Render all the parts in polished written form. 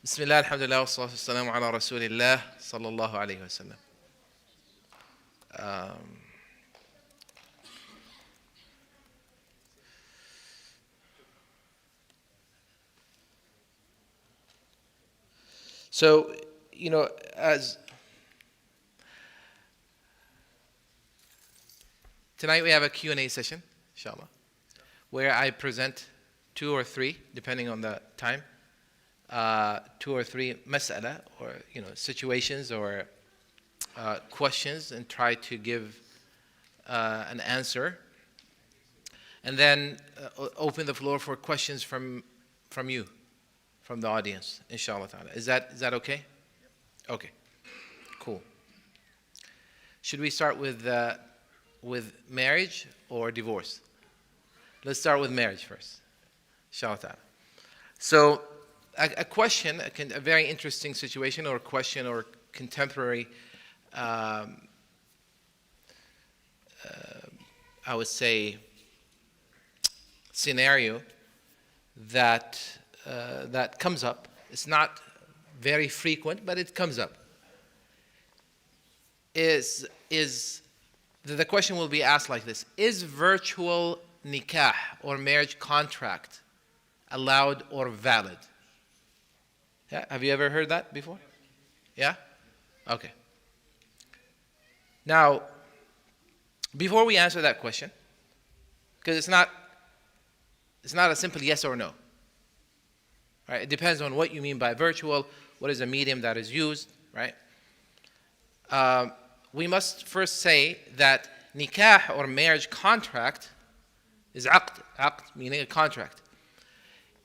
Bismillah, alhamdulillah, wa salatu wassalamu ala rasulillah, sallallahu alayhi wa sallam. So, as tonight we have a Q&A session, inshallah, where I present 2 or 3, depending on the time, 2 or 3 mas'ala, or situations or questions, and try to give an answer, and then open the floor for questions from you, from the audience, inshallah ta'ala. Is that okay? Okay, cool. Should we start with marriage or divorce? Let's start with marriage first, inshallah ta'ala. So a question, a very interesting situation or question or contemporary, I would say, scenario that comes up. It's not very frequent, but it comes up. The question will be asked like this: is virtual nikah or marriage contract allowed or valid? Yeah? Have you ever heard that before? Yeah? Okay. Now, before we answer that question, because it's not a simple yes or no. Right? It depends on what you mean by virtual, what is the medium that is used, right? We must first say that nikah or marriage contract is aqd meaning a contract.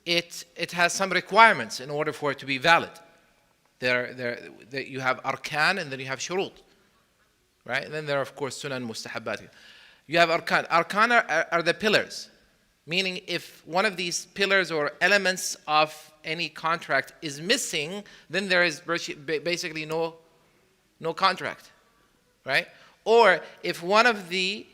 It has some requirements in order for it to be valid. You have arkan and then you have shurut, right? And then there are, of course, sunan mustahabbat. You have arkan. Arkan are the pillars, meaning if one of these pillars or elements of any contract is missing, then there is basically no contract, right? Or if one of the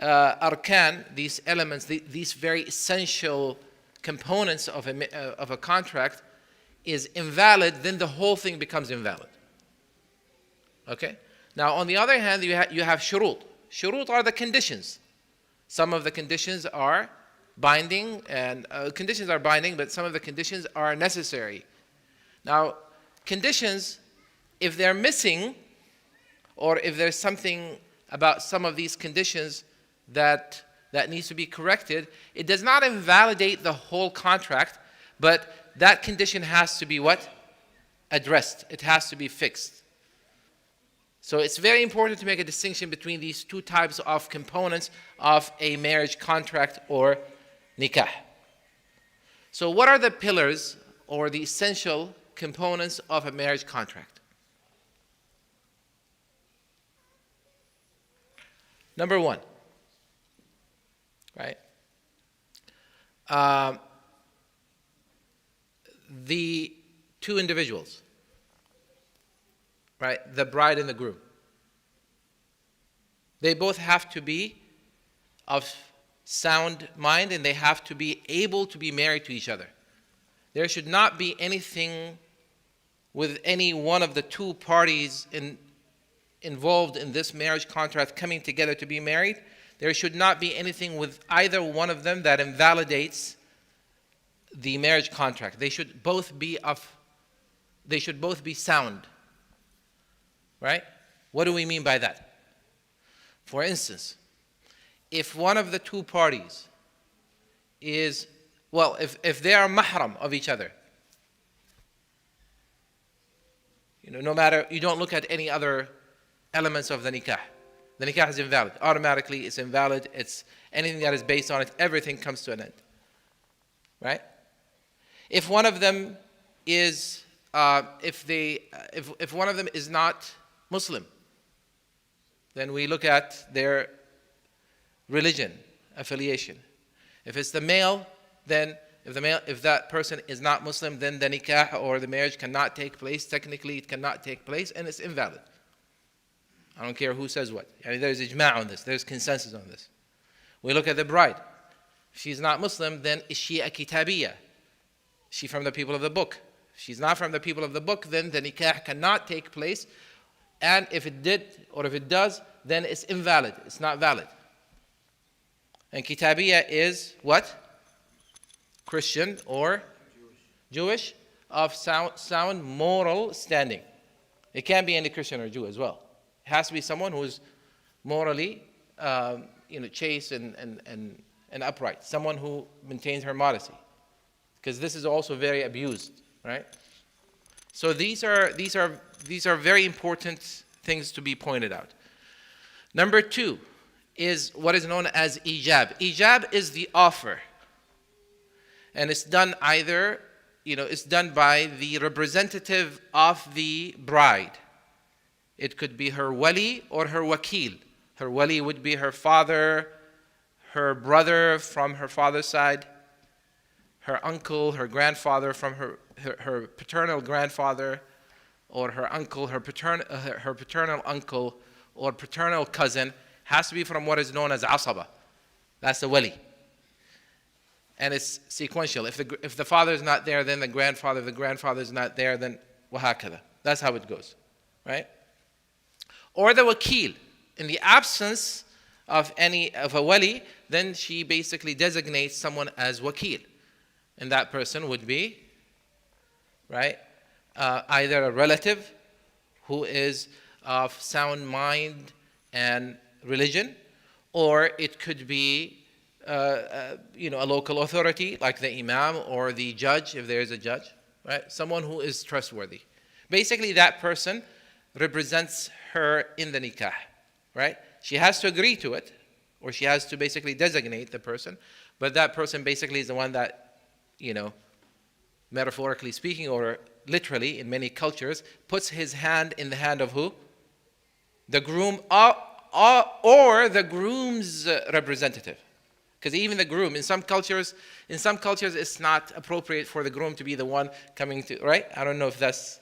arkan, these elements, these very essential components of a contract is invalid, then the whole thing becomes invalid. Okay? Now, on the other hand, you have shurut. Shurut are the conditions. Some of the conditions are binding, and conditions are binding, but some of the conditions are necessary. Now, conditions, if they're missing, or if there's something about some of these conditions that needs to be corrected, it does not invalidate the whole contract, but that condition has to be what? Addressed. It has to be fixed. So it's very important to make a distinction between these two types of components of a marriage contract or nikah. So what are the pillars or the essential components of a marriage contract? Number 1, right? The 2 individuals, right? The bride and the groom. They both have to be of sound mind, and they have to be able to be married to each other. There should not be anything with any one of the 2 parties involved in this marriage contract coming together to be married. There should not be anything with either one of them that invalidates the marriage contract. They should both be sound. Right? What do we mean by that? For instance, if one of the 2 parties is, if they are mahram of each other, no matter, you don't look at any other elements of the nikah. The nikah is invalid. Automatically, it's invalid. It's anything that is based on it, everything comes to an end. Right? If one of them is, if one of them is not Muslim, then we look at their religion, affiliation. If it's the male, then if that person is not Muslim, then the nikah or the marriage cannot take place. Technically, it cannot take place, and it's invalid. I don't care who says what. There's ijma' on this. There's consensus on this. We look at the bride. If she's not Muslim, then is she a kitabiyya? Is she from the people of the book? she's not from the people of the book, then the nikah cannot take place. And if it did, or if it does, then it's invalid. It's not valid. And kitabiyya is what? Christian or Jewish of sound moral standing. It can't be any Christian or Jew as well. It has to be someone who is morally chaste and upright. Someone who maintains her modesty. Because this is also very abused, right? So these are very important things to be pointed out. Number 2 is what is known as Ijab. Ijab is the offer. And it's done either, it's done by the representative of the bride. It could be her wali or her wakil. Her wali would be her father, her brother from her father's side, her uncle, her grandfather from her paternal grandfather, or her uncle, her paternal uncle, or paternal cousin. Has to be from what is known as asaba. That's the wali. And it's sequential. If the father is not there, then the grandfather. If the grandfather is not there, then wahakada. That's how it goes, right? Or the wakil. In the absence of a wali, then she basically designates someone as wakil. And that person would be, right, either a relative who is of sound mind and religion, or it could be a local authority like the Imam or the judge, if there is a judge, right? Someone who is trustworthy. Basically, that person represents her in the nikah, right? She has to agree to it, or she has to basically designate the person, but that person basically is the one that, metaphorically speaking, or literally in many cultures, puts his hand in the hand of who? The groom or the groom's representative. Because even the groom, in some cultures, it's not appropriate for the groom to be the one coming to, right? I don't know if that's,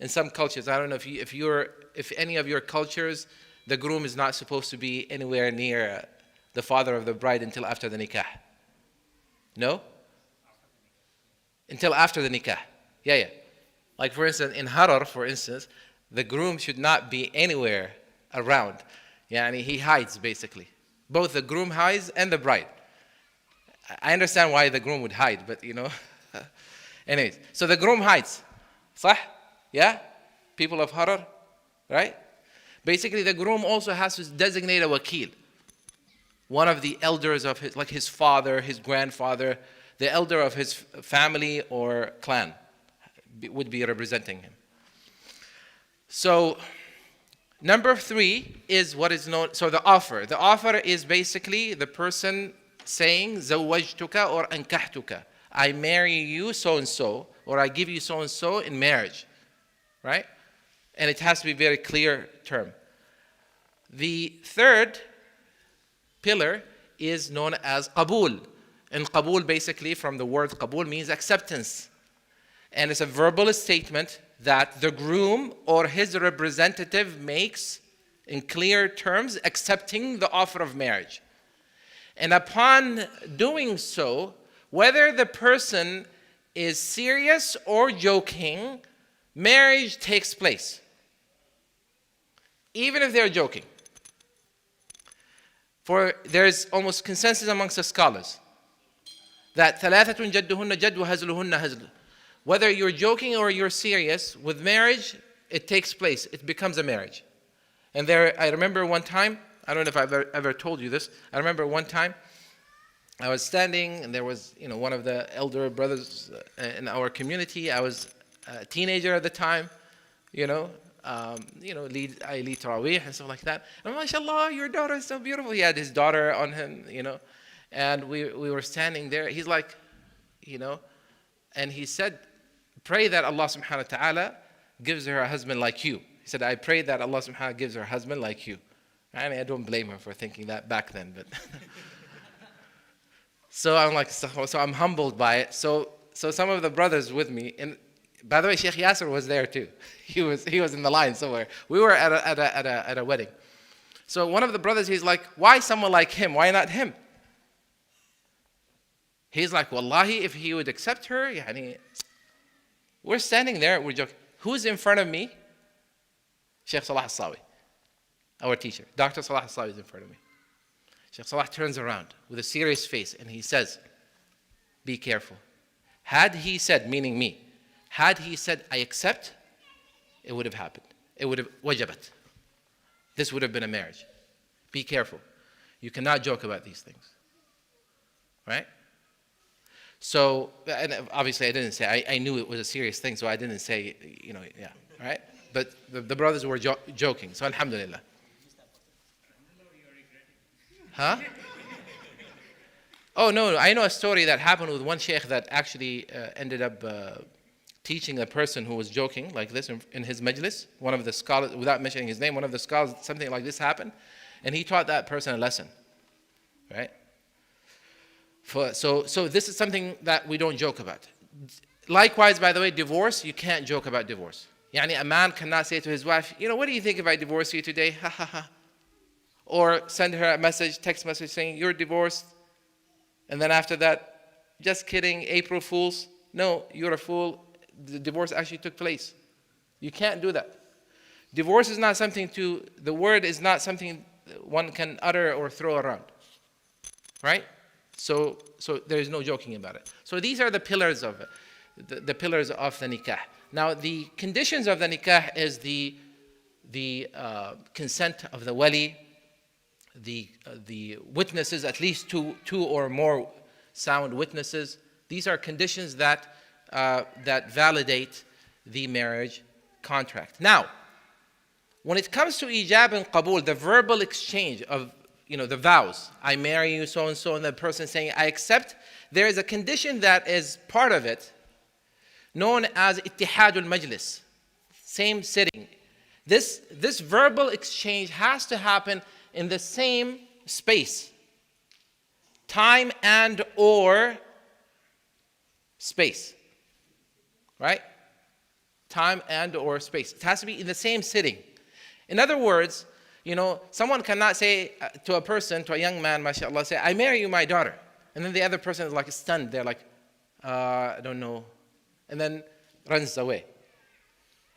in some cultures, I don't know if any of your cultures, the groom is not supposed to be anywhere near the father of the bride until after the nikah. No? Until after the nikah. Yeah. Like for instance, in Harar, for instance, the groom should not be anywhere around. He hides basically. Both the groom hides and the bride. I understand why the groom would hide, but Anyways, so the groom hides. Sah? Yeah? People of Harar, right? Basically, the groom also has to designate a wakil. One of the elders of his father, his grandfather, the elder of his family or clan would be representing him. So, number 3 is what is known, so the offer. The offer is basically the person saying, zawajtuka or ankahtuka. I marry you so-and-so, or I give you so-and-so in marriage. Right? And it has to be a very clear term. The third pillar is known as qabul. And qabul basically from the word qabul means acceptance. And it's a verbal statement that the groom or his representative makes in clear terms, accepting the offer of marriage. And upon doing so, whether the person is serious or joking, marriage takes place. Even if they're joking. For there's almost consensus amongst the scholars that ثلاثة جدهن جد وهزلهن هزل. Whether you're joking or you're serious, with marriage, it takes place. It becomes a marriage. And I remember one time, I don't know if I've ever told you this, I remember one time I was standing and there was, one of the elder brothers in our community. I was a teenager at the time, I lead Tarawih and stuff like that. And mashallah, your daughter is so beautiful. He had his daughter on him, and we were standing there. He's like, and he said, pray that Allah subhanahu wa ta'ala gives her a husband like you. He said, I pray that Allah subhanahu wa ta'ala gives her a husband like you. I don't blame her for thinking that back then, but so I'm like, so I'm humbled by it. So some of the brothers with me, and by the way, Sheikh Yasser was there too. He was in the line somewhere. We were at a wedding. So one of the brothers, he's like, why someone like him? Why not him? He's like, wallahi, if he would accept her, We're standing there, we're joking. Who's in front of me? Sheikh Salah al-Sawi, our teacher. Dr. Salah al-Sawi is in front of me. Sheikh Salah turns around with a serious face and he says, be careful. Had he said, meaning me, had he said, I accept, it would have happened. It would have wajabat. This would have been a marriage. Be careful. You cannot joke about these things. Right? So, and obviously I didn't say, I knew it was a serious thing, so I didn't say, yeah, right? But the brothers were joking, so alhamdulillah. Huh? Oh, no, I know a story that happened with one sheikh that actually ended up teaching a person who was joking like this in his majlis. One of the scholars, without mentioning his name, one of the scholars, something like this happened, and he taught that person a lesson, right? So this is something that we don't joke about. Likewise, by the way, divorce, you can't joke about divorce. Yani a man cannot say to his wife, what do you think if I divorce you today? Ha ha ha. Or send her a message, text message saying, you're divorced. And then after that, just kidding, April Fools. No, you're a fool. The divorce actually took place. You can't do that. Divorce is not something the word is not something one can utter or throw around. Right? So there is no joking about it. So these are the pillars of it, the pillars of the nikah. Now the conditions of the nikah is the consent of the wali, the witnesses, at least two or more sound witnesses. These are conditions that validate the marriage contract. Now, when it comes to ijab and qabul, the verbal exchange of the vows, I marry you, so and so, and the person saying, I accept, there is a condition that is part of it, known as ittihadul majlis, same sitting. This verbal exchange has to happen in the same space, time and or space, right? Time and or space. It has to be in the same sitting. In other words, someone cannot say to a young man, mashallah, say, I marry you, my daughter. And then the other person is like stunned. They're like, I don't know. And then runs away.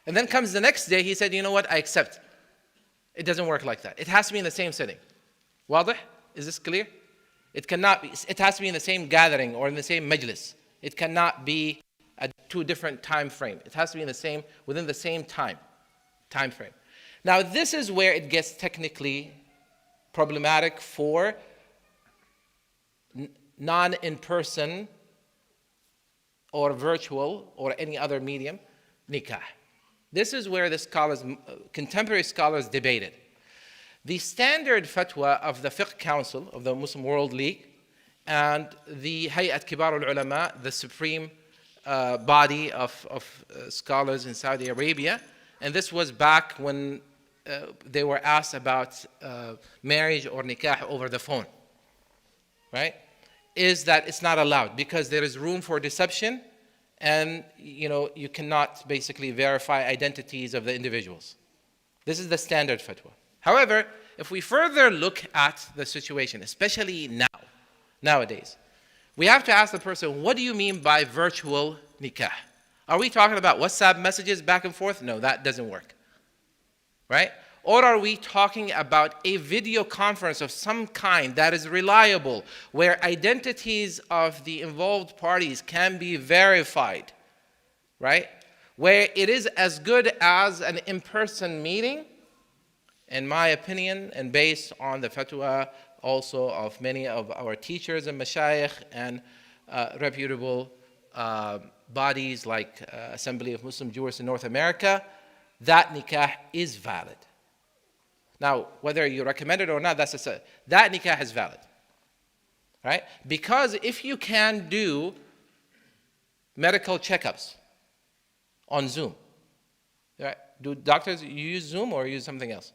And then comes the next day, he said, you know what, I accept. It doesn't work like that. It has to be in the same sitting. Wadah? Is this clear? It cannot be. It has to be in the same gathering or in the same majlis. It cannot be at two different time frame. It has to be within the same time frame. Now, this is where it gets technically problematic for non-in-person or virtual or any other medium nikah. This is where the contemporary scholars debated. The standard fatwa of the Fiqh Council of the Muslim World League and the Hayat Kibar al-Ulama, the supreme body of scholars in Saudi Arabia, and this was back when they were asked about marriage or nikah over the phone, right? Is that it's not allowed because there is room for deception and you cannot basically verify identities of the individuals. This is the standard fatwa. However, if we further look at the situation, especially nowadays, we have to ask the person, what do you mean by virtual nikah? Are we talking about WhatsApp messages back and forth? No, that doesn't work. Right? Or are we talking about a video conference of some kind that is reliable, where identities of the involved parties can be verified, right? Where it is as good as an in-person meeting, in my opinion, and based on the fatwa also of many of our teachers and mashayikh and reputable bodies like Assembly of Muslim Jurists in North America, that nikah is valid. Now, whether you recommend it or not, that nikah is valid, right? Because if you can do medical checkups on Zoom, right? Do doctors use Zoom or use something else?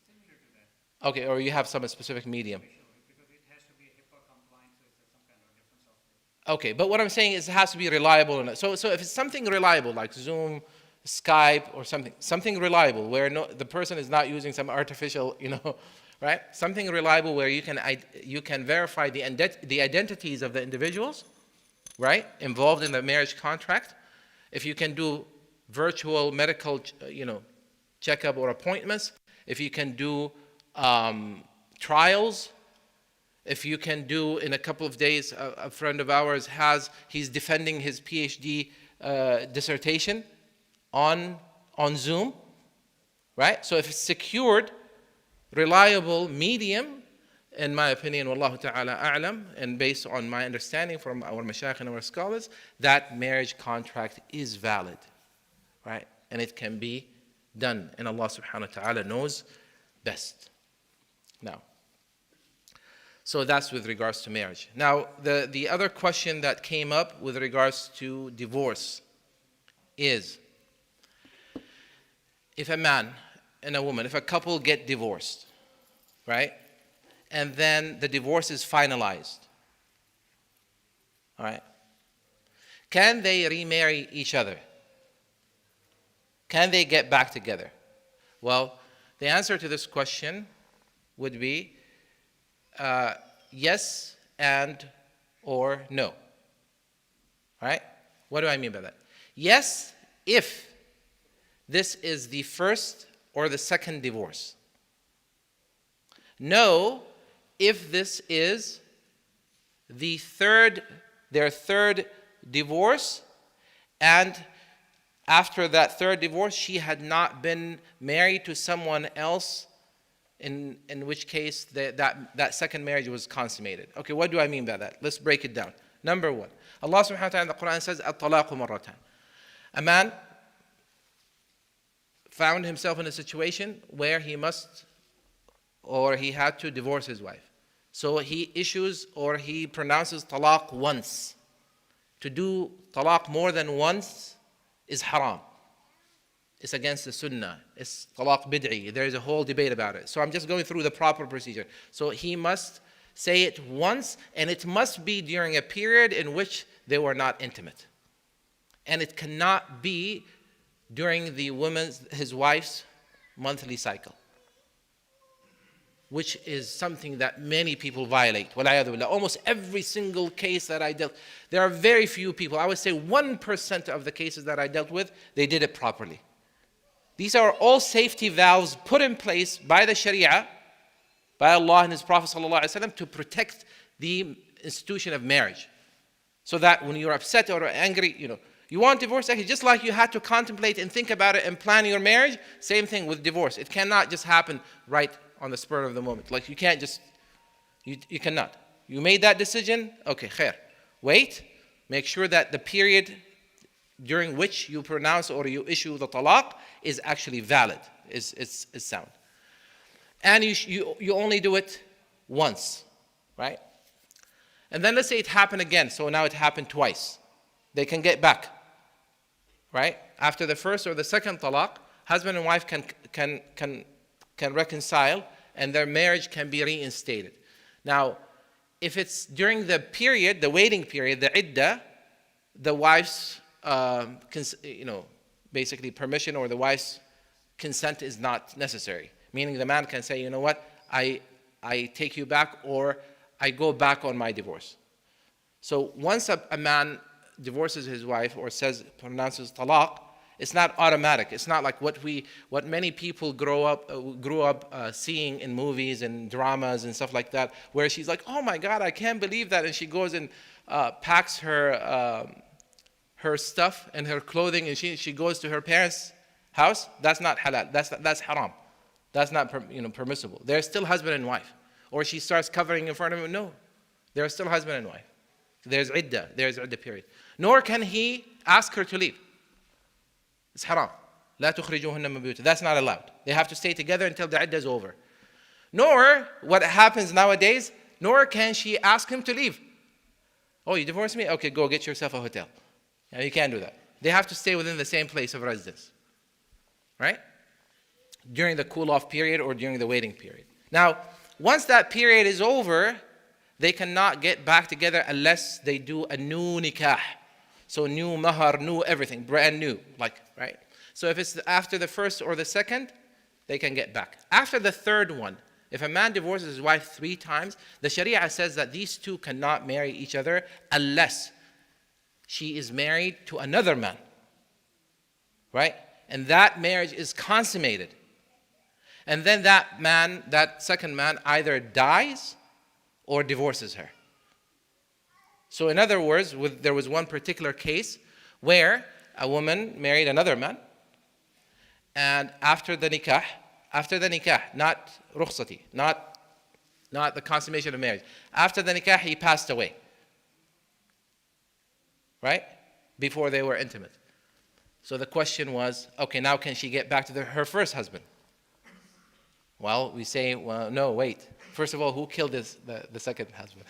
Similar to that. Okay, or you have some specific medium. Because it has to be HIPAA compliant, so it's some kind of different software. Okay, but what I'm saying is it has to be reliable. So if it's something reliable like Zoom, Skype, or something reliable where the person is not using some artificial, right? Something reliable where you can verify the identities of the individuals, right, involved in the marriage contract, if you can do virtual medical, checkup or appointments, if you can do trials, if you can do in a couple of days, a friend of ours he's defending his PhD dissertation on Zoom, right? So if it's secured, reliable medium, in my opinion, wallahu ta'ala a'lam, and based on my understanding from our mashayikh and our scholars, that marriage contract is valid, right? And it can be done, and Allah subhanahu wa ta'ala knows best. Now, so that's with regards to marriage. Now, the other question that came up with regards to divorce is, if a man and a woman, if a couple get divorced, right? And then the divorce is finalized, all right? Can they remarry each other? Can they get back together? Well, the answer to this question would be yes and or no. All right? What do I mean by that? Yes, if this is the first or the second divorce. No, if this is their third divorce, and after that third divorce, she had not been married to someone else, in which case that second marriage was consummated. Okay, what do I mean by that? Let's break it down. Number one, Allah subhanahu wa ta'ala in the Quran says, "At-talaqu marratan." A man found himself in a situation where he had to divorce his wife. So he issues or he pronounces talaq once. To do talaq more than once is haram. It's against the sunnah. It's talaq bid'i. There is a whole debate about it. So I'm just going through the proper procedure. So he must say it once, and it must be during a period in which they were not intimate. And it cannot be during his wife's monthly cycle, which is something that many people violate. Almost every single case that I dealt, there are very few people, I would say 1% of the cases that I dealt with, they did it properly. These are all safety valves put in place by the Sharia, by Allah and His Prophet ﷺ, to protect the institution of marriage. So that when you're upset or angry, you want divorce, actually, just like you had to contemplate and think about it and plan your marriage, same thing with divorce. It cannot just happen right on the spur of the moment. Like you can't just, you cannot. You made that decision, okay, khair. Wait, make sure that the period during which you pronounce or you issue the talaq is actually valid, is sound. And you only do it once, right? And then let's say it happened again, so now it happened twice. They can get back, right? After the first or the second talaq, husband and wife can reconcile, and their marriage can be reinstated. Now, if it's during the period, the waiting period, the iddah, the wife's basically permission or the wife's consent is not necessary. Meaning the man can say, you know what, I take you back, or I go back on my divorce. So once a man divorces his wife or pronounces talaq, it's not automatic. It's not like what many people grew up seeing in movies and dramas and stuff like that, where she's like, oh my God, I can't believe that, and she goes and packs her stuff and her clothing, and she goes to her parents' house. That's not halal. That's haram. That's not permissible. They're still husband and wife. Or she starts covering in front of him. No, they're still husband and wife. There's iddah period. Nor can he ask her to leave. It's haram. لا تخرجوهن من بيوتهن. That's not allowed. They have to stay together until the iddah is over. Nor, what happens nowadays, nor can she ask him to leave. Oh, you divorced me? Okay, go get yourself a hotel. No, you can't do that. They have to stay within the same place of residence, right? During the cool-off period or during the waiting period. Now, once that period is over, they cannot get back together unless they do a new nikah. So new mahar, new everything, brand new, right? So if it's after the first or the second, they can get back. After the third one, if a man divorces his wife 3 times, the Sharia says that these two cannot marry each other unless she is married to another man. right? And that marriage is consummated. And then that man, that second man, either dies or divorces her. So in other words, there was one particular case where a woman married another man, and after the nikah, not rukhsati, not the consummation of marriage, after the nikah, he passed away. Right? Before they were intimate. So the question was, okay, now can she get back to her first husband? Well, we say, well, no, wait. First of all, who killed the second husband?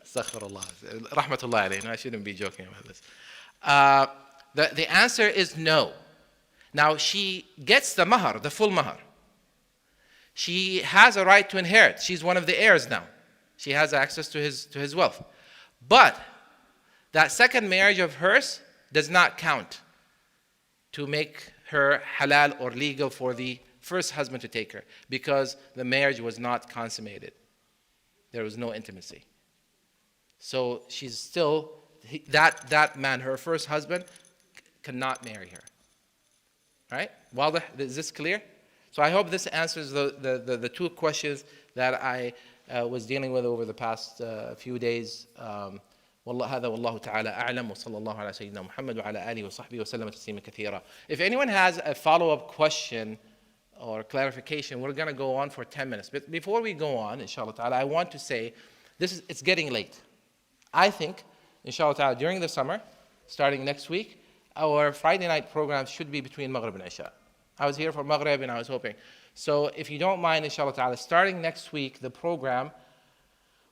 Astaghfirullah. Rahmatullah alayhi. No, I shouldn't be joking about this. The answer is no. Now, she gets the mahar, the full mahar. She has a right to inherit. She's one of the heirs now. She has access to his wealth. But that second marriage of hers does not count to make her halal or legal for the first husband to take her, because the marriage was not consummated. There was no intimacy. So she's still, that man, her first husband, cannot marry her. Right? Wadah? Is this clear? So I hope this answers the two questions that I was dealing with over the past few days. هذا والله تعالى أعلم وصلى الله على سيدنا محمد وعلى آله وصحبه وسلم تسليما كثيرا. If anyone has a follow-up question or clarification, we're going to go on for 10 minutes. But before we go on, inshallah ta'ala, I want to say, it's getting late. I think, inshallah ta'ala, during the summer, starting next week, our Friday night program should be between Maghrib and Isha. I was here for Maghrib and I was hoping. So if you don't mind, inshallah ta'ala, starting next week, the program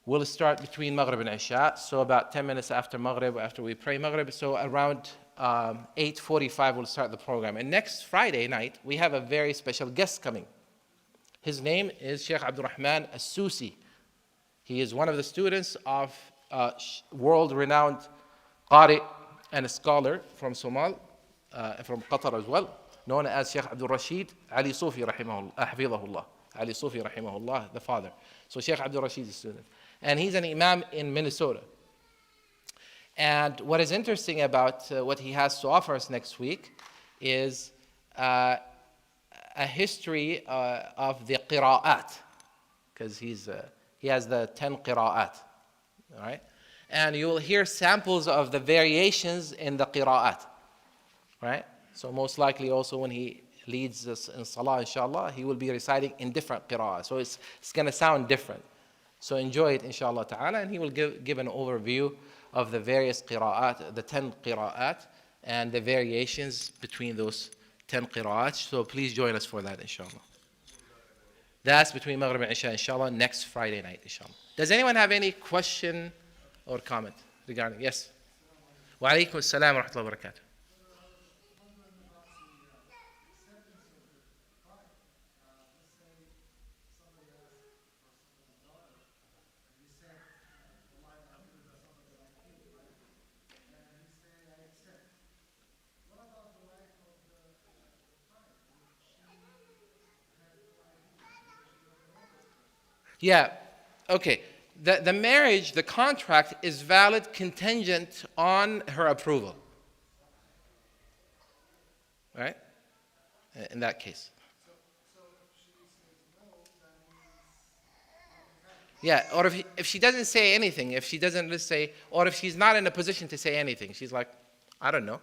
will start between Maghrib and Isha. So about 10 minutes after Maghrib, after we pray Maghrib. So around 8:45 we'll start the program. And next Friday night, we have a very special guest coming. His name is Sheikh Abdurrahman As-Susi. He is one of the students of world-renowned qari and a scholar from Somal, from Qatar as well, known as Sheikh Abdul Rashid Ali Sufi Hafidhahullah. Ali Sufi Rahimahullah, the father. So Sheikh Abdul Rashid is a student. And he's an Imam in Minnesota. And what is interesting about what he has to offer us next week is a history of the qira'at, because he has the 10 qira'at, all right? And you will hear samples of the variations in the qira'at, right? So most likely also when he leads us in salah, inshallah, he will be reciting in different qira'at. So it's going to sound different. So enjoy it, inshallah ta'ala, and he will give an overview of the various qira'at, the 10 qira'at, and the variations between those 10 qira'at. So please join us for that, inshallah. That's between Maghrib and Isha, inshallah, next Friday night, inshallah. Does anyone have any question or comment regarding? Yes. Wa alaikum assalam wa rahmatullahi wa barakatuh. Yeah, okay. The marriage, the contract is valid contingent on her approval. Right? In that case. Yeah, or if she doesn't say anything, if she doesn't say, or if she's not in a position to say anything, she's like, I don't know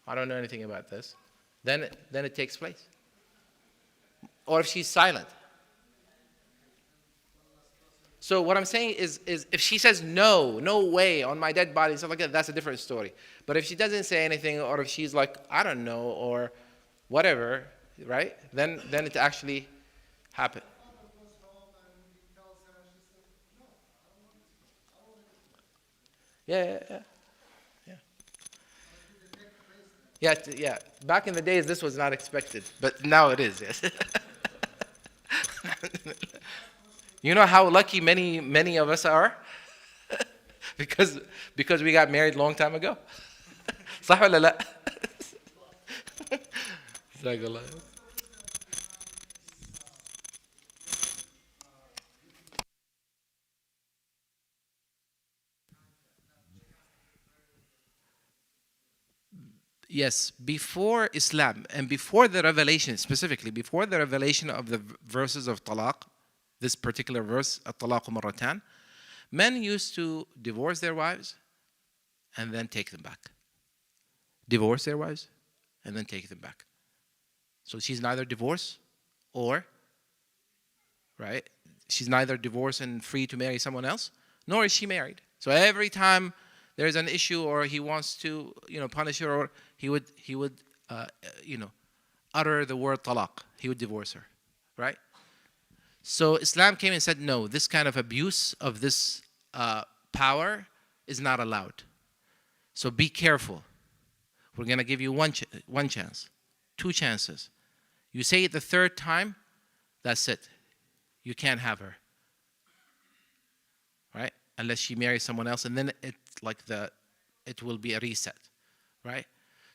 anything about this, then it takes place. Or if she's silent. So what I'm saying is if she says no way on my dead body, stuff like that, that's a different story. But if she doesn't say anything, or if she's like, I don't know, or whatever, right? Then it actually happened. Yeah. Yeah. Back in the days, this was not expected, but now it is. Yes. You know how lucky many of us are, because we got married a long time ago. صح ولا لا؟ جزاك الله. Yes, before Islam and before the revelation, specifically before the revelation of the verses of talaq, this particular verse, at-talaq marratan, men used to divorce their wives and then take them back. Divorce their wives and then take them back. So she's neither divorced or, right? She's neither divorced and free to marry someone else, nor is she married. So every time there's an issue or he wants to, punish her, or he would, utter the word talaq. He would divorce her, right? So Islam came and said, no, this kind of abuse of this power is not allowed. So be careful. We're going to give you one chance, 2 chances. You say it the 3rd time, that's it. You can't have her, right? Unless she marries someone else, and then it will be a reset, right?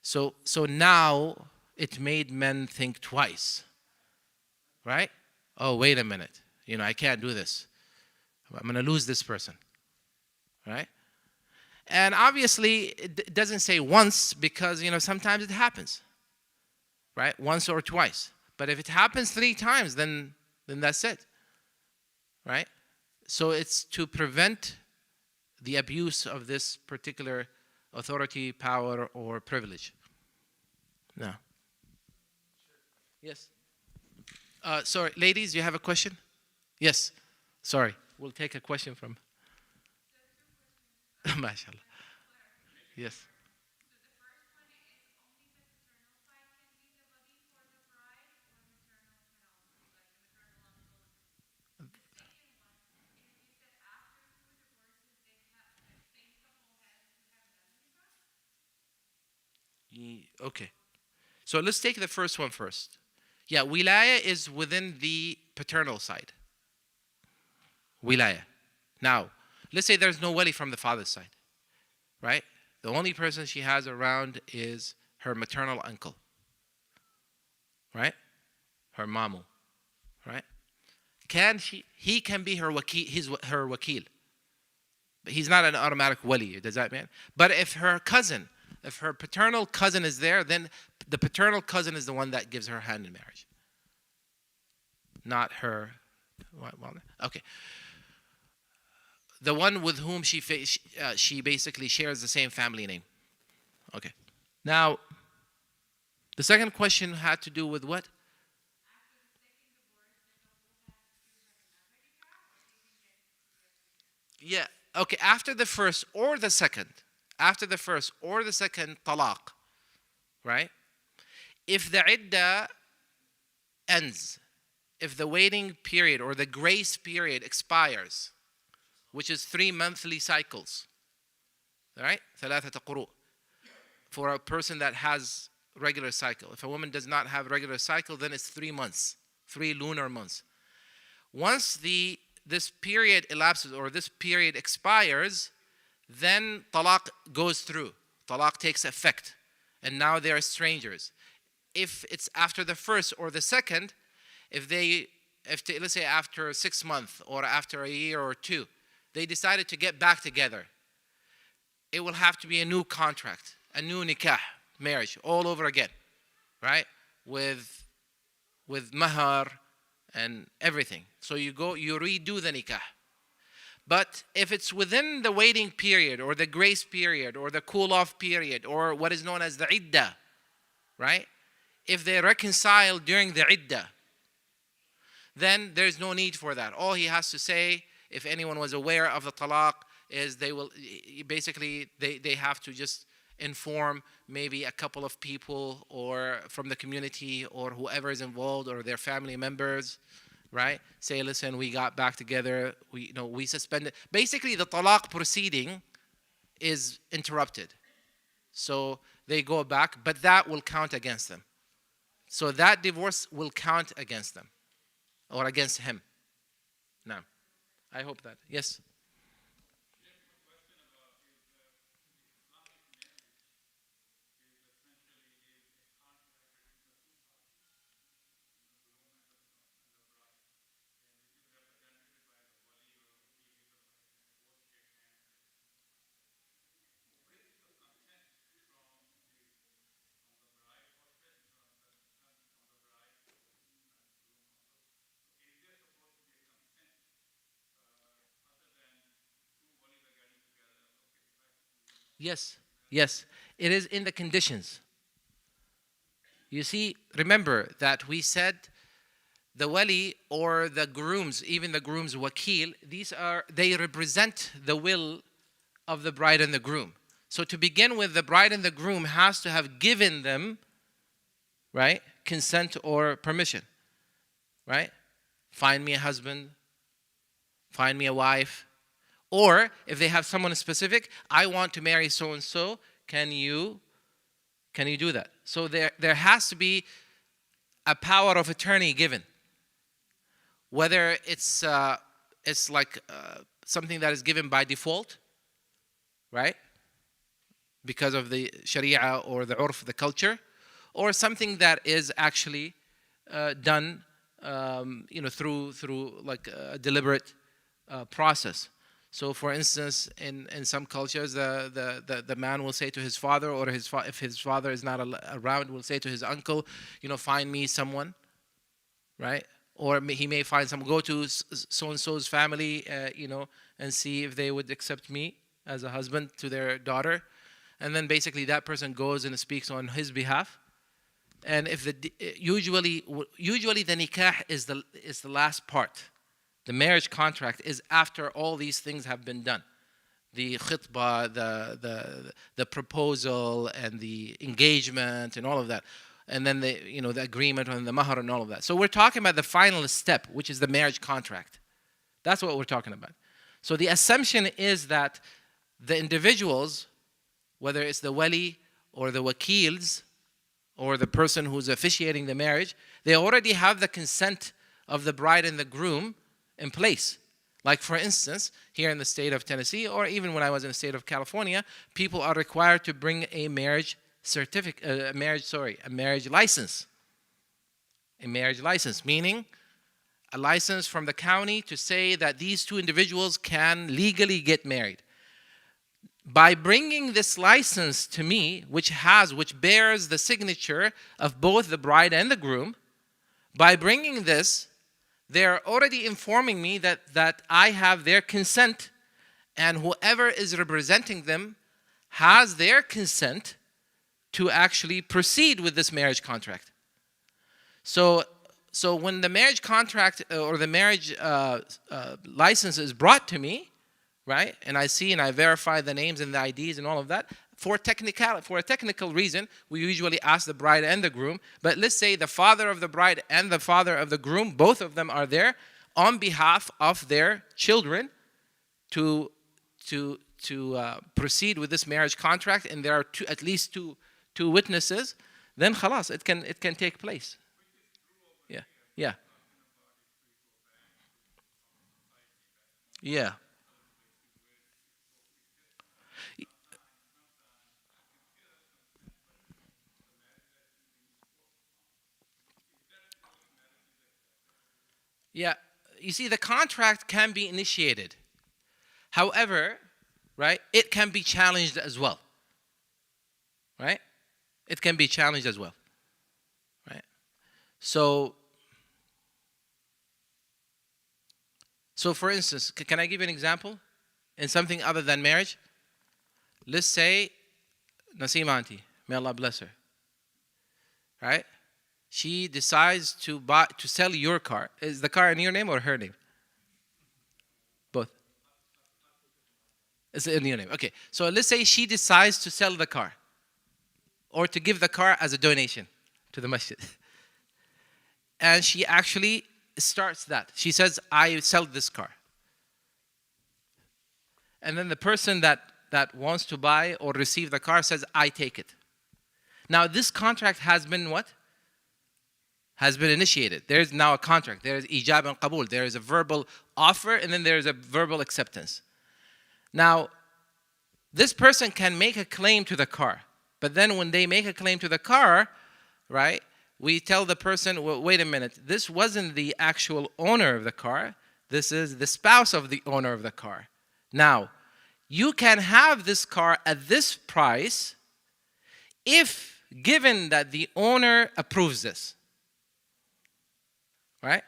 So now it made men think twice, right? Oh, wait a minute. I can't do this. I'm going to lose this person, right? And obviously, it doesn't say once because, sometimes it happens, right? Once or twice. But if it happens 3 times, then that's it, right? So it's to prevent the abuse of this particular authority, power, or privilege. No. Yes. Sorry, ladies, you have a question? Yes. Sorry. We'll take a question from. MashaAllah. Yes. Okay. So let's take the first one first. Yeah, wilaya is within the paternal side. Wilaya. Now, let's say there's no wali from the father's side, right? The only person she has around is her maternal uncle, right? Her mamu, right? He can be her wakil, her wakil. But he's not an automatic wali, does that mean? But if her paternal cousin is there, then the paternal cousin is the one that gives her hand in marriage. Not her. Okay. The one with whom she basically shares the same family name. Okay. Now, the second question had to do with what? Yeah. Okay. After the first or the second talaq, right? If the iddah ends, if the waiting period or the grace period expires, which is 3 monthly cycles, right? ثلاثة قروء. For a person that has regular cycle. If a woman does not have regular cycle, then it's 3 months, 3 lunar months. Once this period elapses or this period expires, then talaq goes through. Talaq takes effect. And now they are strangers. If it's after the first or the second, let's say after 6 months or after a year or 2, they decided to get back together, it will have to be a new contract, a new nikah, marriage, all over again, right? With mahar and everything. So you redo the nikah. But if it's within the waiting period or the grace period or the cool-off period or what is known as the iddah, right? If they reconcile during the iddah, then there's no need for that. All he has to say, if anyone was aware of the talaq, is they have to just inform maybe a couple of people or from the community or whoever is involved or their family members, right? Say, listen, we got back together, we suspended. Basically, the talaq proceeding is interrupted. So they go back, but that will count against them. So that divorce will count against them or against him. Now, I hope that. Yes? Yes, yes. It is in the conditions. You see, remember that we said the wali or the grooms, even the groom's wakil, they represent the will of the bride and the groom. So to begin with, the bride and the groom has to have given them, right, consent or permission, right? Find me a husband, find me a wife. Or if they have someone specific, I want to marry so and so, can you do that? So there has to be a power of attorney given. Whether it's like something that is given by default, right? Because of the Sharia or the urf, the culture, or something that is actually done, through like a deliberate process. So, for instance, in some cultures, the man will say to his father, or if his father is not around, will say to his uncle, find me someone, right? Or he may find someone, go to so and so's family, and see if they would accept me as a husband to their daughter, and then basically that person goes and speaks on his behalf. And if usually the nikah is the last part. The marriage contract is after all these things have been done. The khitbah, the proposal, and the engagement, and all of that. And then the agreement on the mahar and all of that. So we're talking about the final step, which is the marriage contract. That's what we're talking about. So the assumption is that the individuals, whether it's the wali or the wakils, or the person who's officiating the marriage, they already have the consent of the bride and the groom in place. Like, for instance, here in the state of Tennessee, or even when I was in the state of California, people are required to bring a marriage certificate, a marriage license. A marriage license, meaning a license from the county to say that these two individuals can legally get married. By bringing this license to me, which bears the signature of both the bride and the groom, by bringing this, they're already informing me that I have their consent, and whoever is representing them has their consent to actually proceed with this marriage contract. So when the marriage contract or the marriage license is brought to me, right, and I see and I verify the names and the IDs and all of that, for a technical reason, we usually ask the bride and the groom. But let's say the father of the bride and the father of the groom, both of them are there on behalf of their children to proceed with this marriage contract, and there are at least two witnesses. Then khalas, it can take place. Yeah. Yeah, you see, the contract can be initiated. However, right, it can be challenged as well. Right? It can be challenged as well. Right? So for instance, can I give you an example in something other than marriage? Let's say Naseema auntie, may Allah bless her. Right? She decides to sell your car. Is the car in your name or her name? Both. It's in your name. Okay. So let's say she decides to sell the car, or to give the car as a donation to the masjid. And she actually starts that. She says, I sell this car. And then the person that wants to buy or receive the car says, I take it. Now this contract has been what? Has been initiated. There is now a contract. There is Ijab and Qabul. There is a verbal offer, and then there is a verbal acceptance. Now, this person can make a claim to the car. But then when they make a claim to the car, right, we tell the person, well, wait a minute, this wasn't the actual owner of the car. This is the spouse of the owner of the car. Now, you can have this car at this price if given that the owner approves this. Right?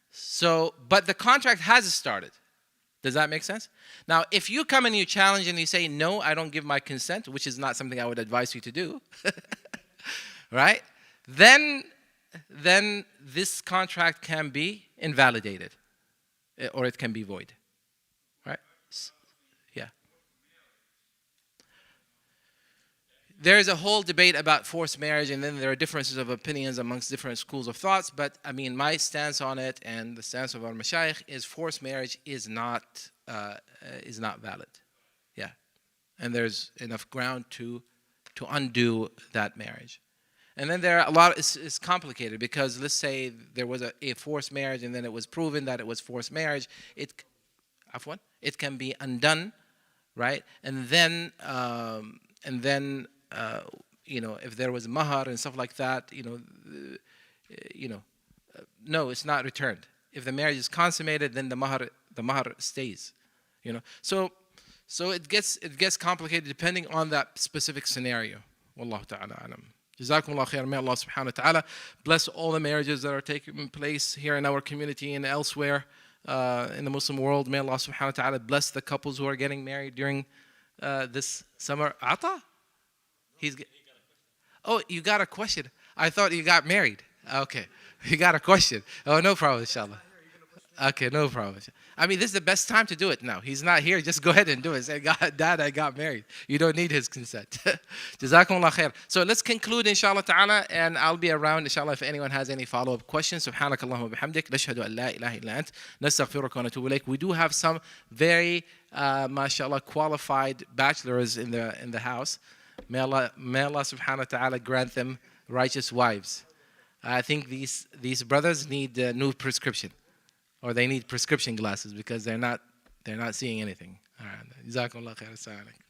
So, but the contract has started. Does that make sense? Now, if you come and you challenge and you say, no, I don't give my consent, which is not something I would advise you to do, right? Then this contract can be invalidated, or it can be void, right? Yeah. There is a whole debate about forced marriage, and then there are differences of opinions amongst different schools of thoughts. But I mean, my stance on it and the stance of our mashayikh is forced marriage is not valid. Yeah, and there's enough ground to undo that marriage. And then there are a lot. It's complicated because let's say there was a forced marriage, and then it was proven that it was forced marriage. It can be undone, right? And then if there was mahar and stuff like that, no, it's not returned. If the marriage is consummated, then the mahar stays, So it gets complicated depending on that specific scenario. Wallahu ta'ala alam. Jazakumullah khair. May Allah subhanahu wa ta'ala bless all the marriages that are taking place here in our community and elsewhere in the Muslim world. May Allah subhanahu wa ta'ala bless the couples who are getting married during this summer. Ata? Oh, you got a question. I thought you got married. Okay. You got a question. Oh, no problem, inshallah. Okay, no problem. I mean, this is the best time to do it now. He's not here. Just go ahead and do it. Say, Dad, I got married. You don't need his consent. Jazakumullah khair. So let's conclude, inshallah ta'ala, and I'll be around, inshallah, if anyone has any follow-up questions. Subhanakallahumma bihamdik. Nashhadu an la ilaha illa ant. Nastaghfiruka wa natubu ilayk. We do have some very, mashallah, qualified bachelors in the house. May Allah subhanahu wa ta'ala grant them righteous wives. I think these brothers need a new prescription, or they need prescription glasses because they're not seeing anything. All right. Jazakumullah khair. Assalamu alaikum.